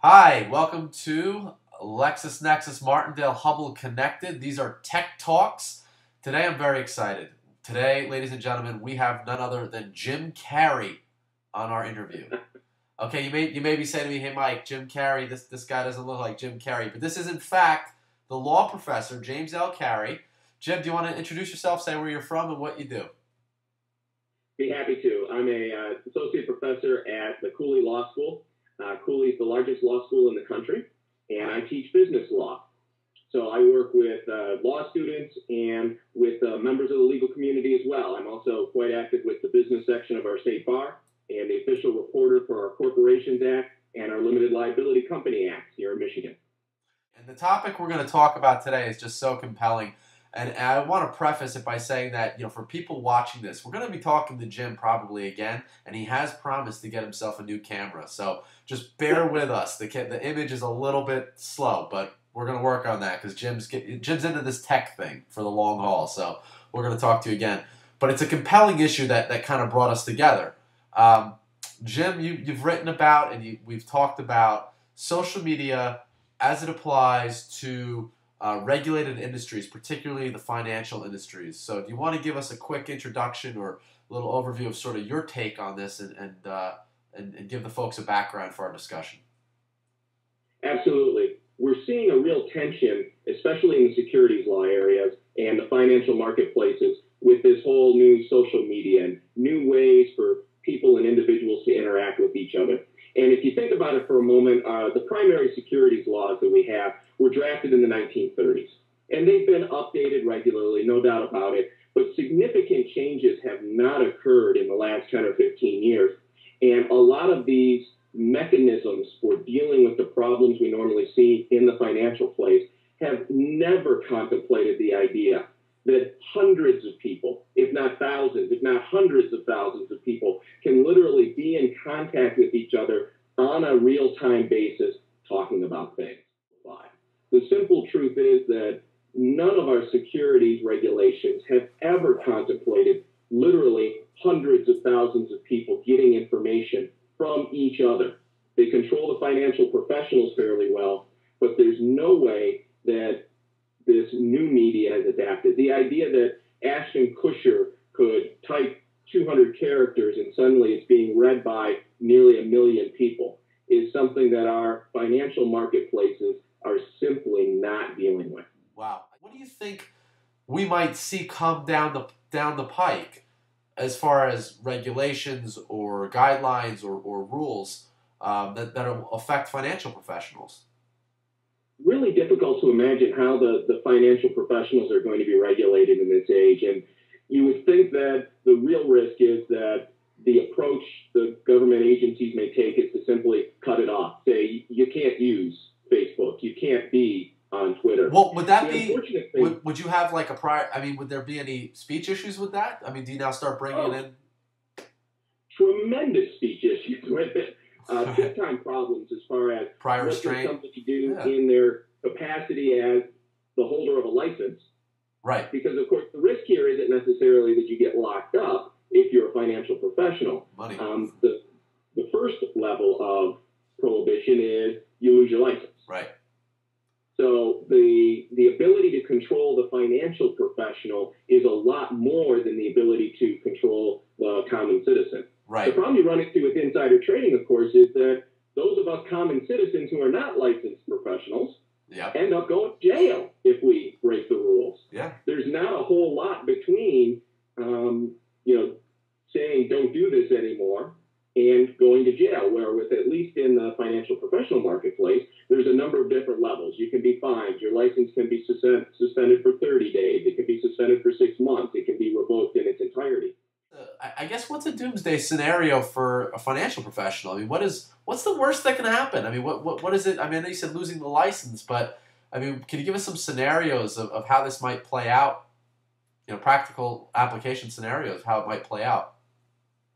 Hi, welcome to LexisNexis Martindale Hubble Connected. These are Tech Talks. Today I'm very excited. Today, ladies and gentlemen, we have none other than Jim Carey on our interview. Okay, you may be saying to me, hey Mike, Jim Carey, this guy doesn't look like Jim Carey, but this is in fact the law professor, James L. Carey. Jim, do you want to introduce yourself, say where you're from and what you do? Be happy to. I'm a associate professor at the Cooley Law School. Cooley is the largest law school in the country, and I teach business law. So I work with law students and with members of the legal community as well. I'm also quite active with the business section of our state bar and the official reporter for our Corporations Act and our Limited Liability Company Act here in Michigan. And the topic we're going to talk about today is just so compelling. And I want to preface it by saying that, for people watching this, we're going to be talking to Jim probably again, and he has promised to get himself a new camera. So just bear with us. The image is a little bit slow, but we're going to work on that because Jim's into this tech thing for the long haul. So we're going to talk to you again. But it's a compelling issue that kind of brought us together. Jim, you've written about and we've talked about social media as it applies to regulated industries, particularly the financial industries. So do you want to give us a quick introduction or a little overview of sort of your take on this and give the folks a background for our discussion? Absolutely. We're seeing a real tension, especially in the securities law areas and the financial marketplaces, with this whole new social media and new ways for people and individuals to interact with each other. And if you think about it for a moment, the primary securities laws that we have were drafted in the 1930s. And they've been updated regularly, no doubt about it. But significant changes have not occurred in the last 10 or 15 years. And a lot of these mechanisms for dealing with the problems we normally see in the financial place have never contemplated the idea that hundreds of people, if not thousands, if not hundreds of thousands of people, can literally be in contact with each other on a real-time basis talking about things. The simple truth is that none of our securities regulations have ever contemplated literally hundreds of thousands of people getting information from each other. They control the financial professionals fairly well, but there's no way that this new media has adapted. The idea that Ashton Kutcher could type 200 characters and suddenly it's being read by nearly 1 million people is something that our financial marketplaces are simply not dealing with. Wow. What do you think we might see come down the pike as far as regulations or guidelines or rules that will affect financial professionals? Really difficult to imagine how the financial professionals are going to be regulated in this age. And you would think that the real risk is that the approach the government agencies may take is to simply cut it off. Say, you can't use Facebook. You can't be on Twitter. Well, would that be, would you have like a prior, would there be any speech issues with that? Do you now start bringing in? Tremendous speech issues with it. Big time problems as far as prior what restraint. Can somebody do in their capacity as the holder of a license. Right. Because, of course, the risk here isn't necessarily that you get locked up if you're a financial professional. Money. The first level of prohibition is you lose your license. Right. So the ability to control the financial professional is a lot more than the ability to control the common citizen. Right. The problem you run into with insider trading, of course, is that those of us common citizens who are not licensed professionals end up going to jail if we break the rules. Yeah. There's not a whole lot between, saying don't do this anymore and going to jail, where with at least in the financial professional marketplace, there's a number of different levels. You can be fined. Your license can be suspended for 30 days. It can be suspended for 6 months. It can be revoked in its entirety. I guess what's a doomsday scenario for a financial professional? What's the worst that can happen? What is it? I know you said losing the license, but can you give us some scenarios of how this might play out? Practical application scenarios, how it might play out.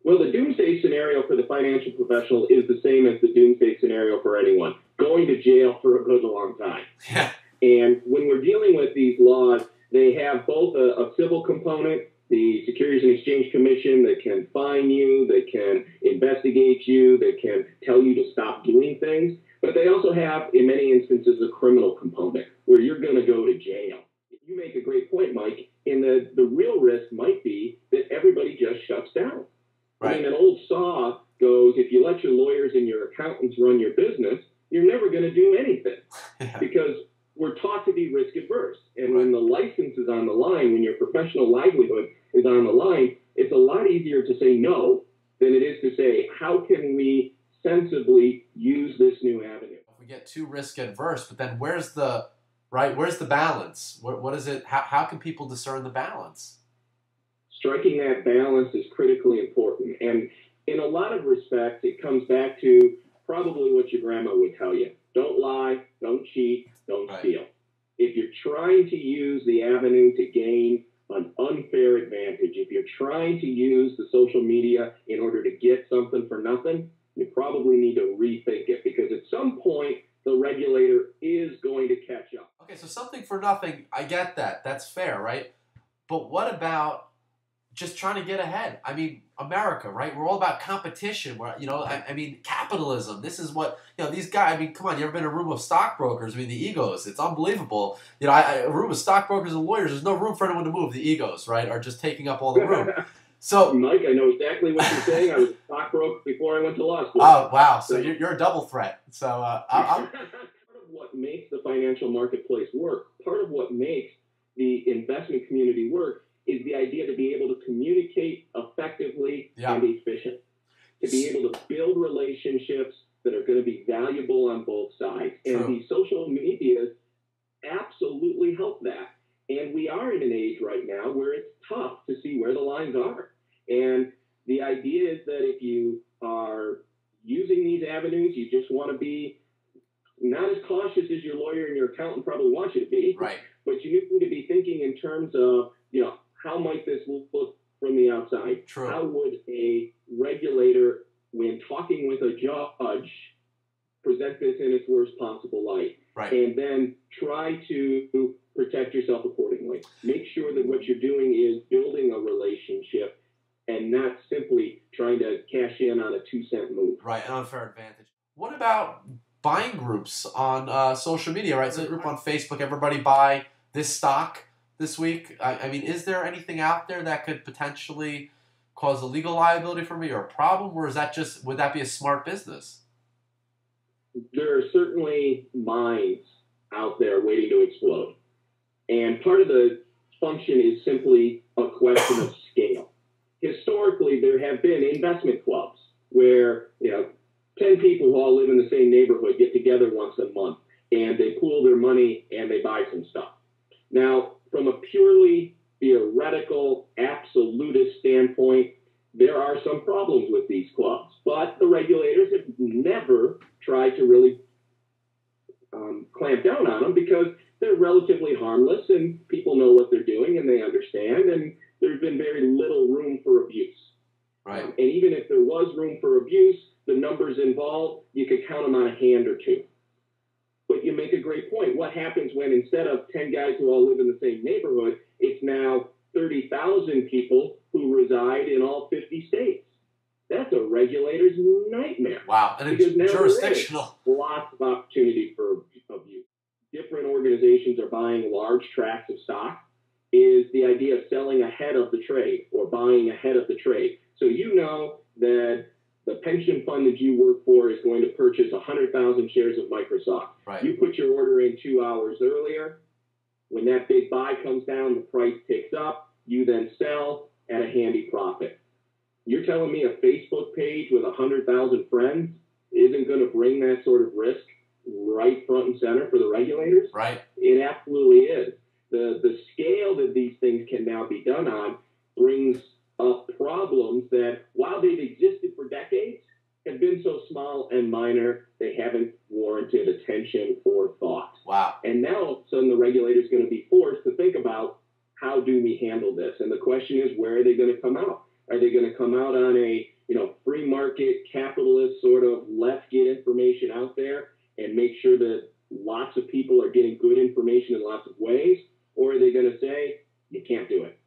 Well, the doomsday scenario for the financial professional is the same as the doomsday scenario for anyone: going to jail for a good long time. Yeah. And when we're dealing with these laws, they have both a civil component, the Securities and Exchange Commission that can fine you, that can investigate you, that can tell you to stop doing things. But they also have, in many instances, a criminal component where you're going to go to jail. You make a great point, Mike. And the real risk might be that everybody just shuts down. Right. I mean, an old saw goes, if you let your lawyers and your accountants run your business, you're never going to do anything because we're taught to be risk adverse. And when the license is on the line, when your professional livelihood is on the line, it's a lot easier to say no than it is to say, how can we sensibly use this new avenue? We get too risk adverse, but then where's the balance? What is it? How can people discern the balance? Striking that balance is critically important. And in a lot of respects, it comes back to probably what your grandma would tell you. Don't lie, don't cheat, don't steal. If you're trying to use the avenue to gain an unfair advantage, if you're trying to use the social media in order to get something for nothing, you probably need to rethink it because at some point, the regulator is going to catch up. Okay, so something for nothing, I get that. That's fair, right? But what about just trying to get ahead? I mean, America, right? We're all about competition. We're, I mean, capitalism. This is what, these guys, I mean, come on, you ever been in a room of stockbrokers? I mean, the egos, it's unbelievable. A room of stockbrokers and lawyers, there's no room for anyone to move. The egos, right, are just taking up all the room. So, Mike, I know exactly what you're saying. I was a stockbroker before I went to law school. Oh, wow. So you're a double threat. So part of what makes the financial marketplace work, part of what makes the investment community work is the idea to be able to communicate effectively and efficiently, to be able to build relationships that are going to be valuable on both sides. True. And the social medias absolutely help that. And we are in an age right now where it's tough to see where the lines are. And the idea is that if you are using these avenues, you just want to be not as cautious as your lawyer and your accountant probably want you to be. Right. But you need to be thinking in terms of, how might this look from the outside? True. How would a regulator, when talking with a judge, present this in its worst possible light? Right. And then try to protect yourself accordingly. Make sure that what you're doing is building a relationship and not simply trying to cash in on a 2-cent move. Right, an unfair advantage. What about buying groups on social media, right? So a group on Facebook, everybody buy this stock this week. I mean, is there anything out there that could potentially cause a legal liability for me or a problem, or is that would that be a smart business? There are certainly minds out there waiting to explode. And part of the function is simply a question of scale. Historically, there have been investment clubs where, 10 people who all live in the same neighborhood get together once a month and they pool their money and they buy some stuff. Now, from a purely theoretical, absolutist standpoint, there are some problems with these clubs, but the regulators have never tried to really clamp down on them because they're relatively harmless and people know what they're doing and they understand, and there's been very little room for abuse. Right. And even if there was room for abuse, the numbers involved, you could count them on a hand or two. But you make a great point. What happens when instead of 10 guys who all live in the same neighborhood, it's now 30,000 people who reside in all 50 states? That's a regulator's nightmare. Wow, and it's jurisdictional. Lots of opportunity for abuse. Different organizations are buying large tracts of stock. Is the idea of selling ahead of the trade or buying ahead of the trade. So you know that the pension fund that you work for is going to purchase 100,000 shares of Microsoft. Right. You put your order in 2 hours earlier. When that big buy comes down, the price ticks up. You then sell at a handy profit. You're telling me a Facebook page with 100,000 friends isn't going to bring that sort of risk right front and center for the regulators? Right. It absolutely is. The scale that these things can now be done on brings up problems that, while they've existed for decades, have been so small and minor, they haven't warranted attention or thought. Wow. And now, all of a sudden, the regulator is going to be forced to think about, how do we handle this? And the question is, where are they going to come out? Are they going to come out on a free market capitalist sort of let's get information out there and make sure that lots of people are getting good information in lots of ways? Or are they going to say, you can't do it?